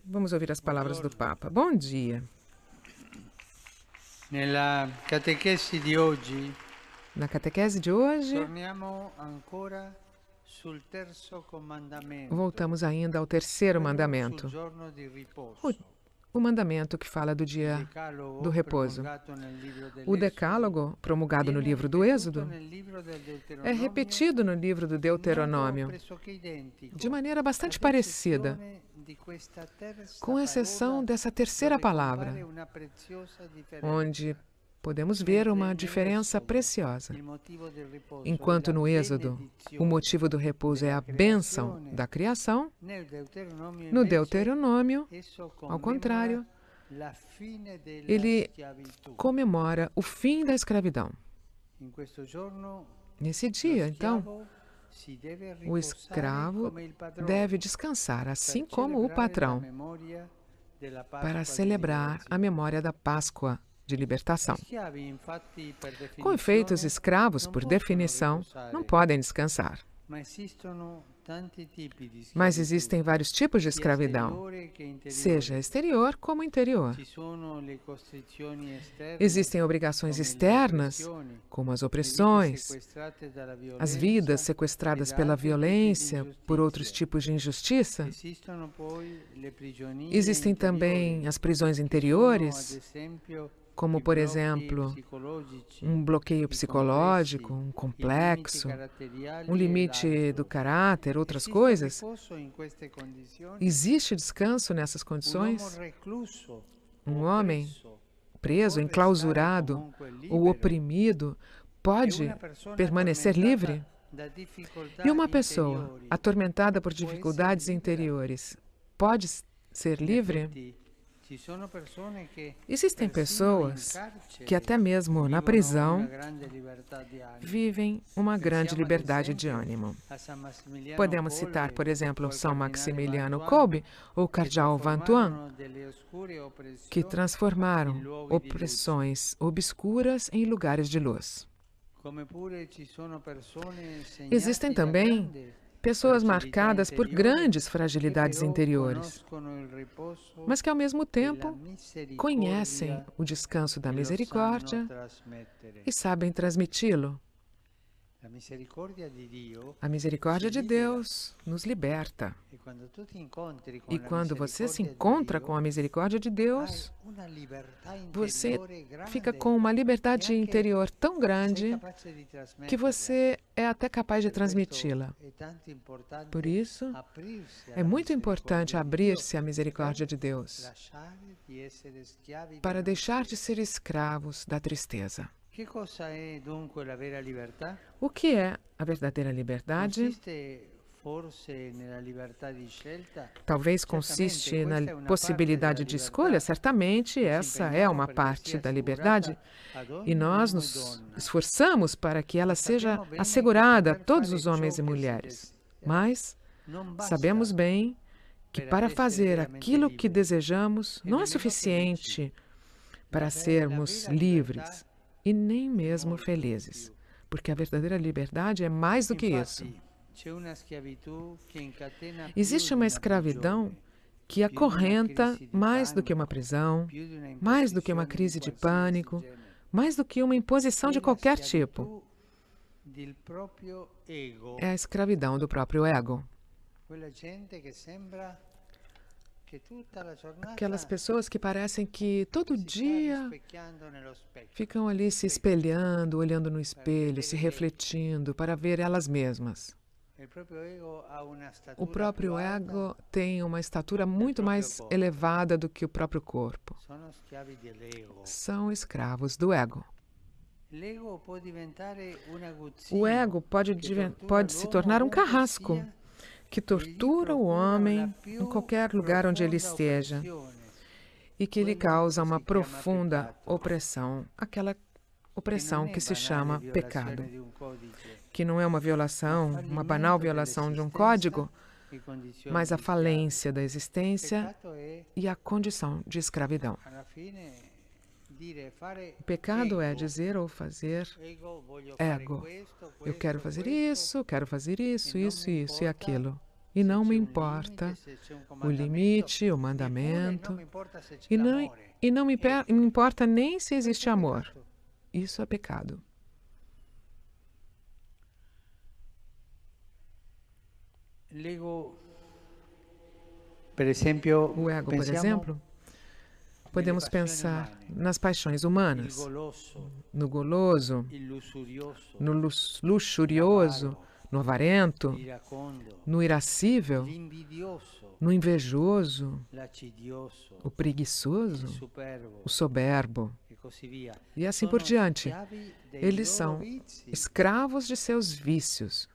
Vamos ouvir as palavras do Papa. Bom dia. Nella catechesi di oggi Na catequese de hoje, torniamo ancora sul terzo comandamento, voltamos ainda ao terceiro quello sul mandamento, giorno di riposo. o mandamento que fala do dia Decalogo do repouso. promulgato nel libro O dell'Esodo decálogo, promulgado no viene livro do ripetuto Êxodo, nel libro del é Deuteronomio repetido no livro do in modo Deuteronômio, pressoché identico, de maneira bastante ad parecida, eccezione di questa terza com exceção parola, dessa terceira dove palavra, compare una preziosa differenza. onde podemos ver uma diferença preciosa. Il motivo del riposo Enquanto è la no Êxodo, o motivo do repouso é a bênção da criação, nel Deuteronomio no invece Deuteronômio, esso ao commemora contrário, la fine della ele schiavitù. comemora o fim da escravidão. In questo giorno Nesse lo dia, então, schiavo si deve o riposare escravo come il padrone deve descansar, per assim como o celebrare la patrão, memoria della Pasqua para di celebrar a liberazione. memória da Páscoa de libertação. Gli schiavi, infatti, per Com efeito, os definizione, escravos, non por possono definição, riposare, não podem descansar. ma esistono tanti tipi di Mas schiavitù, existem vários tipos de sia escravidão, esteriore che interiore. seja exterior como interior. Ci sono le costrizioni esterne, Existem obrigações come le externas, oppressioni, como as le vite opressões, sequestrate dalla as violenza, vidas sequestradas e da pela altri tipi di violência, por ingiustizie. outros tipos de injustiça. Esistono poi le prigionie Existem também interiori, as prisões che sono, ad interiores, esempio, como, i por blocchi exemplo, psicologici, um bloqueio i psicológico, complessi, um i limiti complexo, caratteriali um e limite l'altro. do caráter, outras Esiste coisas. riposo in queste condizioni? Existe descanso nessas Un uomo condições? recluso, Um homem oppresso, preso, può restare enclausurado comunque ou libero? oprimido E pode una persona permanecer atormentata livre? da difficoltà E uma pessoa interiori atormentada por può essere dificuldades libera? interiores pode ser In livre? effetti, ci sono persone che Existem persino in pessoas que carcere até mesmo na vivono una prisão grande libertà di animo. vivem uma grande Pensiamo, ad liberdade de esempio, ânimo. a San Massimiliano Podemos citar, Kolbe por exemplo, o al São cardinale Maximiliano Vantuan, Kolbe ou o che cardeal Vantuan, trasformarono delle oscure que oppressioni in transformaram luoghi di luce. opressões obscuras em lugares de luz. Come pure ci sono persone Existem segnate da também grande pessoas fragilità marcadas por interiore grandes che fragilidades però interiores, conoscono il riposo mas que ao mesmo e la tempo conhecem misericordia o descanso da e lo sanno misericórdia trasmettere. e sabem transmiti-lo. La misericordia di Dio, A misericórdia de ci libera. Deus nos liberta. E quando tu ti incontri con E la quando você se misericordia di encontra Dio, com a misericórdia de hai Deus, una libertà você interiore fica grande com uma e liberdade anche interior tão sei grande capace di que trasmetterla. você é até capaz de Per questo transmiti-la. è tanto importante Por isso, aprirsi é alla muito importante misericordia di Dio abrir-se à misericórdia de per Deus, lasciare di essere schiavi para della deixar de miseria. ser escravos da tristeza. Che cosa è dunque la vera libertà? O que é a verdadeira liberdade? Consiste forse nella libertà di scelta? Talvez Certamente, consiste questa è na una possibilidade parte de della escolha, libertà. certamente Ci essa é impegniamo uma perché parte sia da assicurata liberdade ad e ogni nós uomo e nos donna. esforçamos para que ela seja Sappiamo bene che assegurada a per todos fare os homens ciò e che si mulheres. desidera, Mas non basta sabemos bem que per para essere fazer veramente aquilo que liberi. desejamos E não é nemmeno suficiente para La sermos vera livres libertà e nem è mesmo molto di felizes, più. porque a verdadeira liberdade é mais do que isso. Infatti, c'è una schiavitù che incatena più Existe di uma una escravidão prigione, que più di una acorrenta crisi di mais do que uma pânico, prisão, più di una mais do que uma imposizione di crise de qualsiasi pânico, genere. mais do que uma imposição È de la qualquer tipo. schiavitù del proprio ego, É a escravidão do próprio ego. quella gente che sembra che tutta la Aquelas giornata pessoas que parecem que todo si sta dia rispecchiando nello specchio. ficam ali se espelhando, olhando no espelho, se refletindo para ver elas mesmas. Il proprio ego ha una O statura più próprio alta, ego tem uma estatura muito próprio mais corpo. elevada do que o próprio corpo. sono schiavi dell'ego. São escravos do ego. L'ego può diventare un O aguzzino ego pode, che tortura pode se l'uomo tornar um ovunque carrasco sia, que e gli tortura o procura homem la em più qualquer lugar onde ele profonda esteja oppressione, e que lhe quello causa che uma si chiama profunda peccato, opressão, aquela che opressão non è que se banale chama violazione pecado, di un codice, que não é uma violação, uma banal violação de um código, e condizioni mas a di falência da schiavi. existência Peccato è, e a condição de escravidão. alla fine, dire fare O pecado é ego. dizer ou fazer Ego, voglio fare ego. questo, Eu quero questo, fazer questo, isso, quero fazer isso, e non isso, mi isso e importa aquilo. E não me importa o limite, o mandamento, e não me importa nem se existe amor. Isso é pecado. O ego, por exemplo, podemos pensar nas paixões humanas, no goloso, no luxurioso, no avarento, no irascível, no invejoso, o preguiçoso, o soberbo, e assim por diante. Eles são escravos de seus vícios,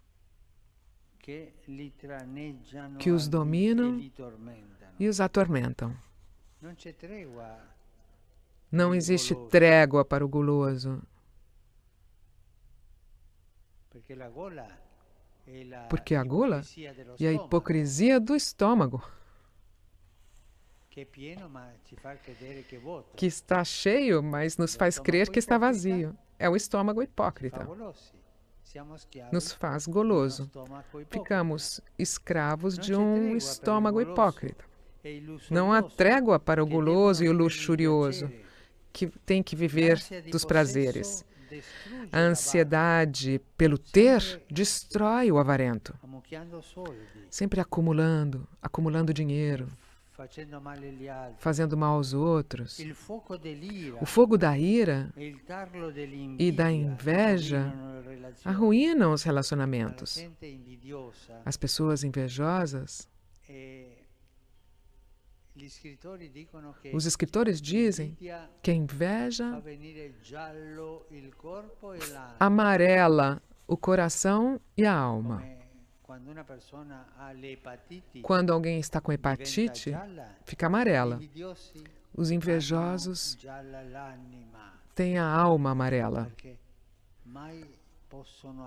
que os dominam e os atormentam. Não existe trégua para o guloso, porque a gula é a hipocrisia do estômago, que está cheio, mas nos faz crer que está vazio. É o estômago hipócrita. Nos faz goloso. Ficamos escravos de um estômago hipócrita. Não há trégua para o guloso e o luxurioso, que tem que viver dos prazeres. A ansiedade pelo ter destrói o avarento, sempre acumulando dinheiro, fazendo mal aos outros. O fogo da ira e da inveja arruinam os relacionamentos. As pessoas invejosas, os escritores dizem que a inveja amarela o coração e a alma. Quando alguém está com hepatite, fica amarela. Os invejosos têm a alma amarela,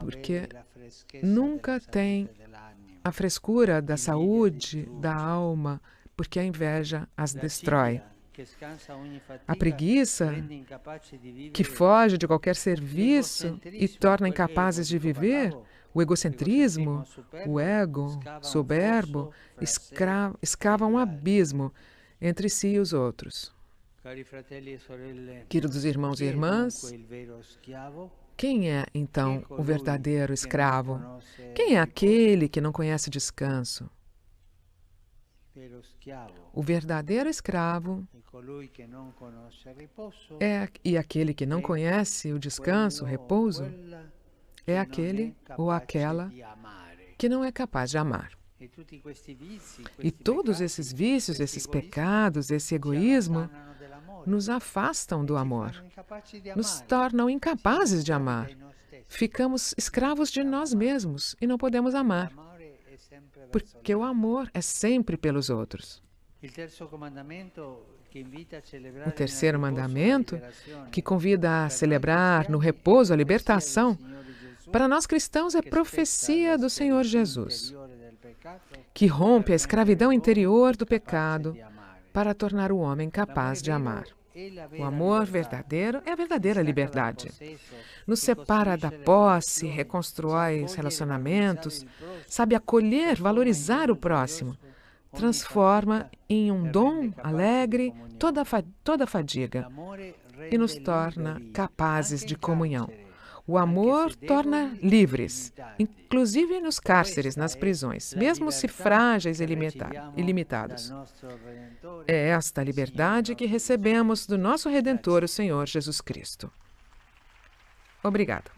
porque nunca têm a frescura da saúde da alma, porque a inveja as destrói. A preguiça, que foge de qualquer serviço e torna incapazes de viver, o egocentrismo, o ego soberbo, escava um abismo entre si e os outros. Queridos irmãos e irmãs, quem é, então, o verdadeiro escravo? Quem é aquele que não conhece descanso? O verdadeiro escravo e aquele que não conhece o descanso, o repouso, é aquele ou aquela que não é capaz de amar. E todos esses vícios, esses pecados, esse egoísmo, nos afastam do amor, nos tornam incapazes de amar. Ficamos escravos de nós mesmos e não podemos amar, porque o amor é sempre pelos outros. O terceiro mandamento, que convida a celebrar no repouso a libertação, para nós cristãos é profecia do Senhor Jesus, que rompe a escravidão interior do pecado para tornar o homem capaz de amar. O amor verdadeiro é a verdadeira liberdade. Nos separa da posse, reconstrói os relacionamentos, sabe acolher, valorizar o próximo, transforma em um dom alegre toda fadiga e nos torna capazes de comunhão. O amor torna livres, inclusive nos cárceres, nas prisões, mesmo se frágeis e limitados. É esta liberdade que recebemos do nosso Redentor, o Senhor Jesus Cristo. Obrigada.